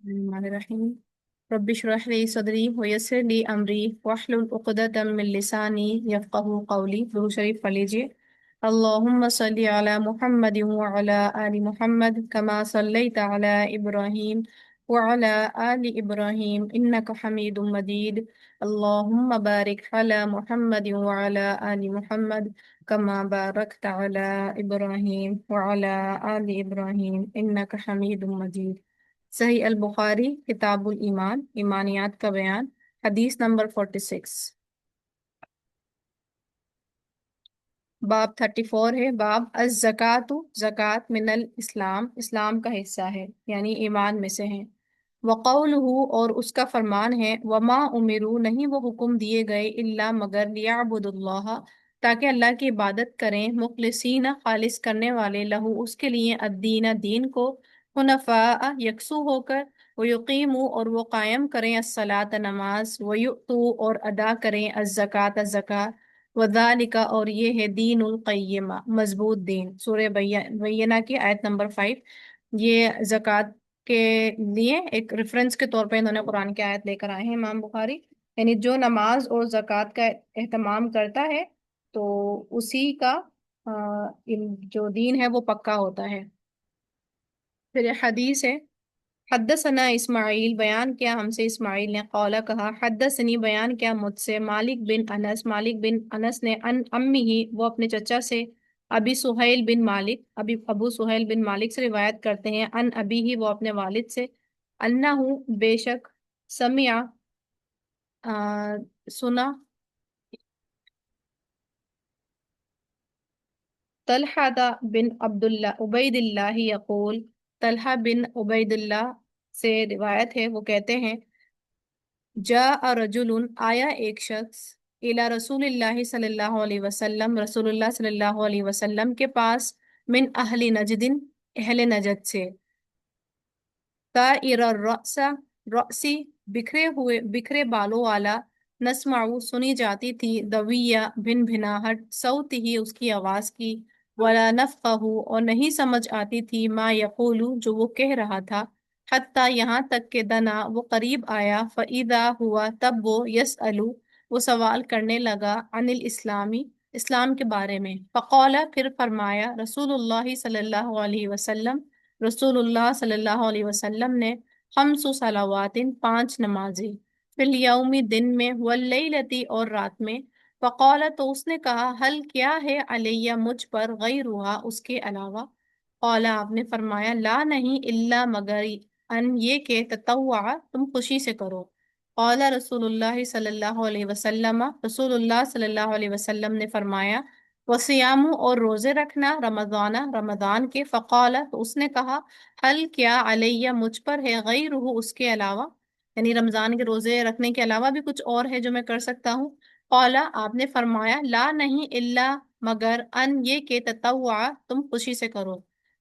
الرحیم رب اشرح لی صدری ویسر لی امری واحلل عقدۃ من لسانی یفقهوا قولی۔ درود شریف پڑھ لیجیے۔ اللہم صلی علی محمد وعلی آل محمد کما صلیت علی ابراہیم وعلی آل ابراہیم انک حمید مجید۔ اللہم بارک علی محمد وعلی آل محمد کما بارکت علی ابراہیم وعلی آل ابراہیم انک حمید مجید۔ صحیح البخاری کتاب الایمان، ایمانیات کا بیان، حدیث نمبر 46۔ باب 34 ہے۔ باب الزکوٰۃ، زکوٰۃ من الاسلام، اسلام کا حصہ ہے یعنی ایمان میں سے ہے۔ وقولہ، اور اس کا فرمان ہے، وما امروا، نہیں وہ حکم دیے گئے، الا مگر لیعبدوا اللہ، تاکہ اللہ کی عبادت کریں، مخلصین، خالص کرنے والے، لہو اس کے لیے، الدین، دین کو، حنفاء، یکسو ہو کر، ویقیموا، اور وہ قائم کریں، الصلاۃ، نماز، ویؤتوا، اور ادا کریں، الزکوٰۃ، زکوٰۃ، وذالک، اور یہ ہے دین القیمہ، مضبوط دین۔ سورہ بینہ کی آیت نمبر 5۔ یہ زکوٰۃ کے لیے ایک ریفرنس کے طور پہ انہوں نے قرآن کی آیت لے کر آئے ہیں امام بخاری، یعنی جو نماز اور زکوٰۃ کا اہتمام کرتا ہے تو اسی کا جو دین ہے وہ پکا ہوتا ہے۔ پھر یہ حدیث ہے، حدثنا اسماعیل، بیان کیا ہم سے اسماعیل نے، قولا کہا، حدثنی، بیان کیا مجھ سے، مالک بن انس، مالک بن انس نے، ان امی ہی، وہ اپنے چچا سے، ابی سہیل بن مالک، ابو سہیل بن مالک سے روایت کرتے ہیں، ان ابی ہی، وہ اپنے والد سے، انہو، بے شک، سمع، سنا، طلحہ بن عبداللہ عبید اللہ یقول، طلحہ بن عبید اللہ سے روایت ہے، وہ کہتے ہیں، جاء رجل، آیا ایک شخص، الی رسول اللہ صلی اللہ علیہ وسلم، رسول اللہ صلی اللہ علیہ وسلم کے پاس، من اہل نجد، اہل نجد سے، طائر الرأس، رأسی، بکھرے بالوں والا، نسمع، سنی جاتی تھی، دویہ، بھن بھناہٹ، صوت ہی، اس کی آواز کی، ولا نفقہ، اور نہیں سمجھ آتی تھی، ما یقول، جو وہ کہہ رہا تھا، حتیٰ، یہاں تک کہ دنا، وہ قریب آیا، فإذا ہوا، تب وہ، یسأل، وہ سوال کرنے لگا، عن الاسلامی، اسلام کے بارے میں، فقال، پھر فرمایا، رسول اللہ صلی اللہ علیہ وسلم، رسول اللہ صلی اللہ علیہ وسلم نے، خمس صلوات، 5 نمازیں، فی الیوم، دن میں، واللیلتی، اور رات میں، فقال، تو اس نے کہا، حل، کیا ہے، علیہ، مجھ پر، غیرہا، اس کے علاوہ، قال، آپ نے فرمایا، لا، نہیں، الا، مگر، ان، یہ کہ، تطوع، تم خوشی سے کرو، قال رسول اللہ صلی اللہ علیہ وسلم، رسول اللہ صلی اللہ علیہ وسلم نے فرمایا، وصیام، اور روزے رکھنا، رمضان، رمضان کے، فقال، تو اس نے کہا، حل، کیا، علیہ، مجھ پر ہے، غیرہ، اس کے علاوہ، یعنی رمضان کے روزے رکھنے کے علاوہ بھی کچھ اور ہے جو میں کر سکتا ہوں، قال، آپ نے فرمایا، لا، نہیں، الا، مگر، ان، یہ کہ، تطوع، تم خوشی سے کرو،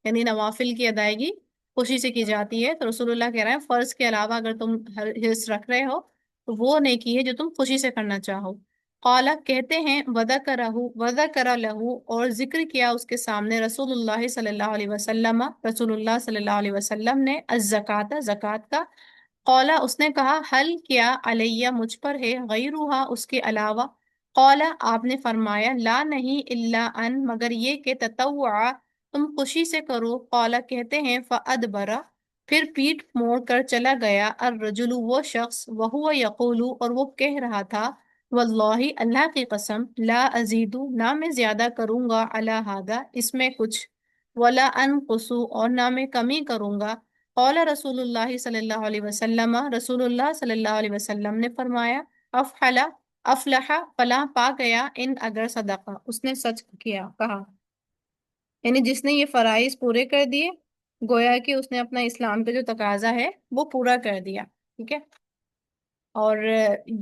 یعنی نوافل کی ادائیگی خوشی سے کی جاتی ہے، تو رسول اللہ کہہ رہے ہیں فرض کے علاوہ اگر تم حرص رکھ رہے ہو تو وہ نیکی ہے جو تم خوشی سے کرنا چاہو۔ قال، کہتے ہیں، وذکر لہو، اور ذکر کیا اس کے سامنے، رسول اللہ صلی اللہ علیہ وسلم، رسول اللہ صلی اللہ علیہ وسلم نے، الزکوٰۃ، زکوٰۃ کا، قال، اس نے کہا، حل، کیا، علیہ، مجھ پر ہے، غیرہا، اس کے علاوہ، قال، آپ نے فرمایا، لا، نہیں، الا، ان، مگر یہ کہ، تطوع، تم خوشی سے کرو، قال، کہتے ہیں، فادبر، پھر پیٹھ موڑ کر چلا گیا، الرجل، وہ شخص، وہو یقول، اور وہ کہہ رہا تھا، واللہ، اللہ کی قسم، لا ازید، نہ میں زیادہ کروں گا، علی ھذا، اس میں کچھ، ولا انقص، اور نہ میں کمی کروں گا، قال رسول اللہ صلی اللہ علیہ وسلم، رسول اللہ صلی اللہ علیہ وسلم نے فرمایا، افلح، فلاح پا گیا، ان، اگر صدقہ، اس نے سچ کیا، کہا، یعنی جس نے یہ فرائض پورے کر دیے، گویا کہ اس نے اپنا اسلام کا جو تقاضا ہے وہ پورا کر دیا، ٹھیک ہے۔ اور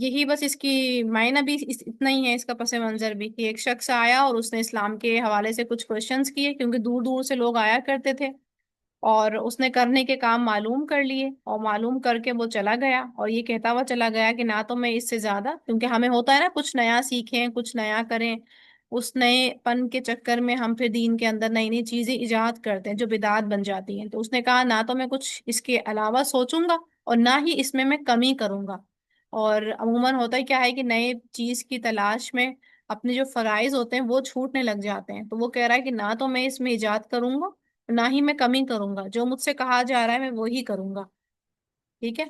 یہی بس اس کی معنی بھی اتنا ہی ہے، اس کا پس منظر بھی، کہ ایک شخص آیا اور اس نے اسلام کے حوالے سے کچھ کوشچنس کیے، کیونکہ دور دور سے لوگ آیا کرتے تھے، اور اس نے کرنے کے کام معلوم کر لیے، اور معلوم کر کے وہ چلا گیا، اور یہ کہتا ہوا چلا گیا کہ نہ تو میں اس سے زیادہ، کیونکہ ہمیں ہوتا ہے نا کچھ نیا سیکھیں، کچھ نیا کریں، उस नए पन के चक्कर में हम फिर दीन के अंदर नई नई चीजें इजाद करते हैं जो बिदात बन जाती हैं। तो उसने कहा ना तो मैं कुछ इसके अलावा सोचूंगा और ना ही इसमें मैं कमी करूंगा। और अमूमन होता है क्या है कि नए चीज की तलाश में अपने जो फराइज होते हैं वो छूटने लग जाते हैं। तो वो कह रहा है कि ना तो मैं इसमें इजाद करूंगा ना ही मैं कमी करूंगा, जो मुझसे कहा जा रहा है मैं वही करूंगा। ठीक है।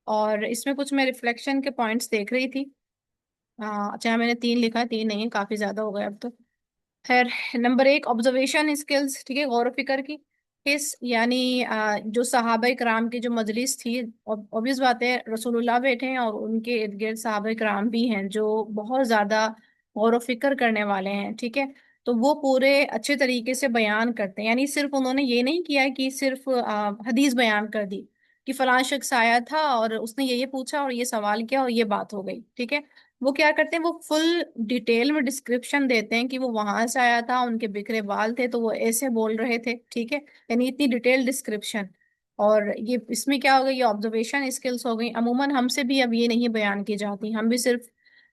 और इसमें कुछ मैं रिफ्लेक्शन के पॉइंट्स देख रही थी। अच्छा मैंने 3 लिखा है, 3 नहीं है, काफी ज्यादा हो गया अब तो। खैर, नंबर 1 ऑब्जर्वेशन स्किल्स, ठीक है, गौर फिक्र की हिस, यानी जो सहाबा कराम की जो मजलिस थी, ऑब्वियस बात है रसूलुल्लाह बैठे हैं और उनके इर्द गिर्द सहाबा कराम भी हैं जो बहुत ज्यादा गौर फिक्र करने वाले हैं। ठीक है। तो वो पूरे अच्छे तरीके से बयान करते हैं, यानी सिर्फ उन्होंने ये नहीं किया कि सिर्फ हदीस बयान कर दी कि फलां शख्स आया था और उसने ये पूछा और ये सवाल किया और ये बात हो गई। ठीक है। वो क्या करते हैं, वो फुल डिटेल में डिस्क्रिप्शन देते हैं कि वो वहां से आया था, उनके बिखरे बाल थे तो वो ऐसे बोल रहे थे। ठीक है। यानी इतनी डिटेल डिस्क्रिप्शन। और ये इसमें क्या हो गई, ये ऑब्जर्वेशन स्किल्स हो गई। अमूमन हमसे भी अब ये नहीं बयान की जाती, हम भी सिर्फ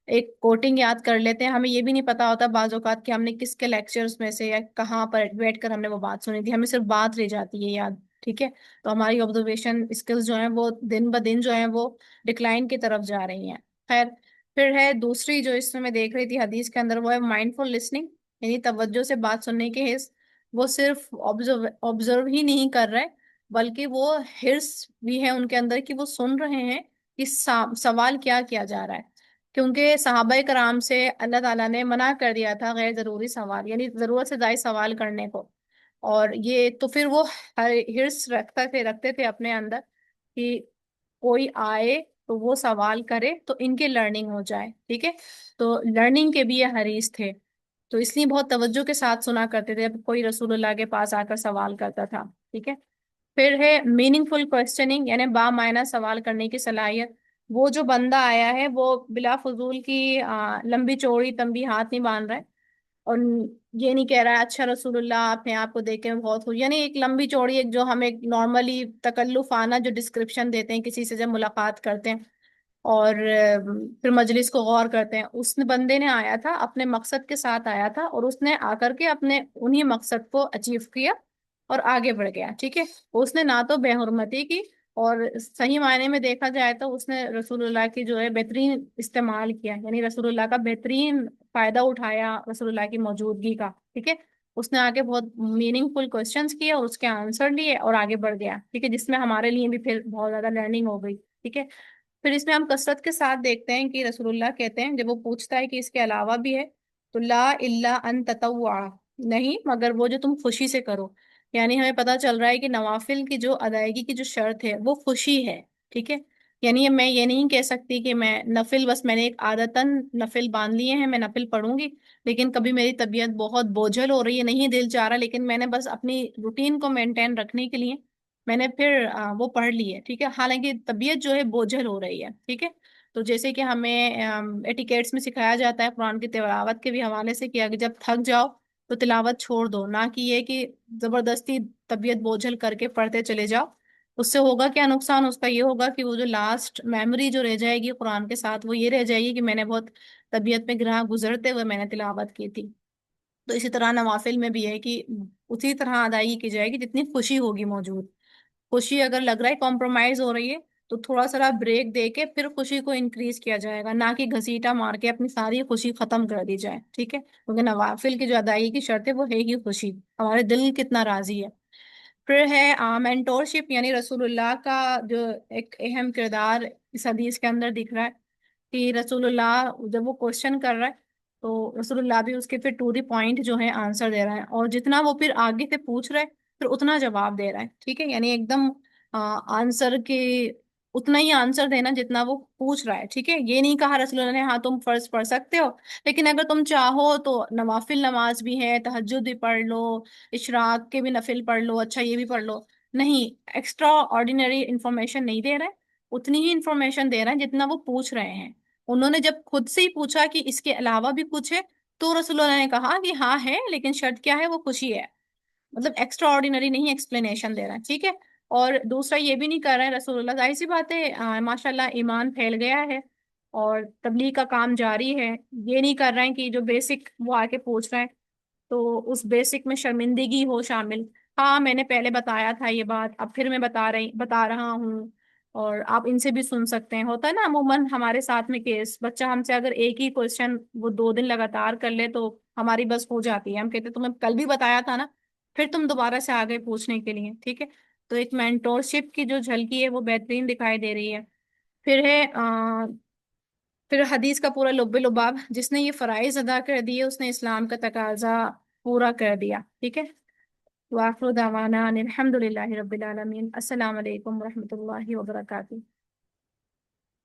एक कोटिंग याद कर लेते हैं। हमें ये भी नहीं पता होता बाज औकात कि हमने किसके लेक्चर्स में से या कहाँ पर बैठ कर हमने वो बात सुनी थी, हमें सिर्फ बात रह जाती है याद। ठीक है। तो हमारी ऑब्जर्वेशन स्किल्स जो हैं वो दिन ब दिन जो हैं वो डिक्लाइन की तरफ जा रही हैं। खैर, फिर है दूसरी जो इसमें मैं देख रही थी हदीस के अंदर, वो है माइंडफुल लिसनिंग, यानी तवज्जो से बात सुनने के हिस्स। वो सिर्फ ऑब्जर्व ऑब्जर्व ही नहीं कर रहे, बल्कि वो हिर्स भी है उनके अंदर कि वो सुन रहे हैं कि सवाल क्या किया जा रहा है। क्योंकि सहाबा कराम से अल्लाह ताला ने मना कर दिया था गैर जरूरी सवाल, यानी जरूरत से ज्यादा सवाल करने को। और ये तो फिर वो हर हिर्स रखते थे अपने अंदर कि कोई आए तो वो सवाल करे तो इनके लर्निंग हो जाए। ठीक है। तो लर्निंग के भी ये हरीस थे, तो इसलिए बहुत तवज्जो के साथ सुना करते थे जब कोई रसूलुल्लाह के पास आकर सवाल करता था। ठीक है। फिर है मीनिंगफुल क्वेश्चनिंग, यानी बामायना सवाल करने की सलाहियत। वो जो बंदा आया है वो बिला फजूल की लंबी चौड़ी तंबी हाथ नहीं बांध रहा है और ये नहीं कह रहा है अच्छा रसूलुल्लाह आपने आपको देख के मैं बहुत खुश, यानी एक लंबी चौड़ी एक जो हम एक नॉर्मली तकल्लुफाना जो डिस्क्रिप्शन देते हैं किसी से जब मुलाकात करते हैं और फिर मजलिस को गौर करते हैं। उस बंदे ने आया था अपने मकसद के साथ आया था और उसने आकर के अपने उन्हीं मकसद को अचीव किया और आगे बढ़ गया। ठीक है। उसने ना तो बेहुरमती की और सही मायने में देखा जाए तो उसने रसूलुल्लाह की जो है बेहतरीन इस्तेमाल किया, यानी रसूलुल्लाह का बेहतरीन फायदा उठाया रसूलुल्लाह की मौजूदगी का। ठीक है। उसने आके बहुत मीनिंगफुल क्वेश्चंस किए और उसके आंसर लिए और आगे बढ़ गया। ठीक है। जिसमें हमारे लिए भी फिर बहुत ज्यादा लर्निंग हो गई। ठीक है। फिर इसमें हम कसरत के साथ देखते हैं कि रसूलुल्लाह कहते हैं जब वो पूछता है कि इसके अलावा भी है, तो ला इल्ला अन ततव्वा, नहीं मगर वो जो तुम खुशी से करो। यानी हमें पता चल रहा है कि नवाफिल की जो अदायगी की जो शर्त है वो खुशी है। ठीक है। यानी मैं ये नहीं कह सकती कि मैं नफिल बस मैंने एक आदतन नफिल बांध लिए हैं मैं नफिल पढ़ूंगी, लेकिन कभी मेरी तबीयत बहुत बोझल हो रही है, नहीं दिल चाह रहा, लेकिन मैंने बस अपनी रूटीन को मेंटेन रखने के लिए मैंने फिर वो पढ़ ली है। ठीक है। हालांकि तबीयत जो है बोझल हो रही है। ठीक है। तो जैसे कि हमें एटिकेट्स में सिखाया जाता है कुरान की तिलावत के भी हवाले से, कि अगर जब थक जाओ तो तिलावत छोड़ दो, ना कि ये कि जबरदस्ती तबीयत बोझल करके पढ़ते चले जाओ। उससे होगा क्या नुकसान, उसका ये होगा कि वो जो लास्ट मेमोरी जो रह जाएगी कुरान के साथ वो ये रह जाएगी कि मैंने बहुत तबीयत में गिरा गुजरते हुए मैंने तिलावत की थी। तो इसी तरह नवाफिल में भी है कि उसी तरह अदायगी की जाएगी जितनी खुशी होगी मौजूद। खुशी अगर लग रहा है कॉम्प्रोमाइज हो रही है तो थोड़ा सा ब्रेक दे के फिर खुशी को इंक्रीज किया जाएगा, ना कि घसीटा मार के अपनी सारी खुशी खत्म कर दी जाए। ठीक है। क्योंकि नवाफिल की जो अदायगी की शर्त है वो है ही खुशी, हमारे दिल कितना राजी है। फिर है मेंटोरशिप, यानी रसूलुल्लाह का जो एक अहम किरदार इस हदीस के अंदर दिख रहा है कि रसूलुल्लाह जब वो क्वेश्चन कर रहा है तो रसूलुल्लाह भी उसके फिर टू द पॉइंट जो है आंसर दे रहा है, और जितना वो फिर आगे से पूछ रहा है फिर उतना जवाब दे रहा है। ठीक है। यानी एकदम आंसर के उतना ही आंसर देना जितना वो पूछ रहा है। ठीक है। ये नहीं कहा रसूलुल्लाह ने हाँ तुम फर्ज पढ़ सकते हो, लेकिन अगर तुम चाहो तो नवाफिल नमाज भी है, तहज्जुद भी पढ़ लो, इशराक के भी नफिल पढ़ लो, अच्छा ये भी पढ़ लो। नहीं, एक्स्ट्रा ऑर्डिनरी इंफॉर्मेशन नहीं दे रहा है, उतनी ही इंफॉर्मेशन दे रहा है जितना वो पूछ रहे हैं। उन्होंने जब खुद से ही पूछा कि इसके अलावा भी कुछ है तो रसूलुल्लाह ने कहा कि हाँ है, लेकिन शर्त क्या है, वो खुशी है। मतलब एक्स्ट्रा ऑर्डिनरी नहीं एक्सप्लेनेशन दे रहा है। ठीक है। और दूसरा ये भी नहीं कर रहा है रसूलुल्लाह, जाहिर सी बात है माशाल्लाह ईमान फैल गया है اور تبلیغ کا کام جاری ہے، یہ نہیں کر رہے ہیں کہ جو بیسک وہ آ کے پوچھ رہے ہیں تو اس بیسک میں شرمندگی ہو شامل۔ ہاں میں نے پہلے بتایا تھا یہ بات، اب پھر میں بتا رہا ہوں، اور آپ ان سے بھی سن سکتے ہیں۔ ہوتا ہے نا عموماً ہمارے ساتھ میں کیس، بچہ ہم سے اگر ایک ہی کوشچن وہ 2 دن لگاتار کر لے تو ہماری بس ہو جاتی ہے، ہم کہتے تمہیں کل بھی بتایا تھا نا، پھر تم دوبارہ سے آ گئے پوچھنے کے لیے، ٹھیک ہے؟ تو ایک مینٹور شپ کی جو جھلکی ہے وہ بہترین دکھائی دے رہی ہے۔ پھر ہے پھر حدیث کا پورا لب لباب، جس نے یہ فرائض ادا کر دیے اس نے اسلام کا تقاضا پورا کر دیا، ٹھیک ہے؟ وآخر دعوانا ان الحمد للہ رب العالمین۔ السلام علیکم ورحمۃ اللہ وبرکاتہ۔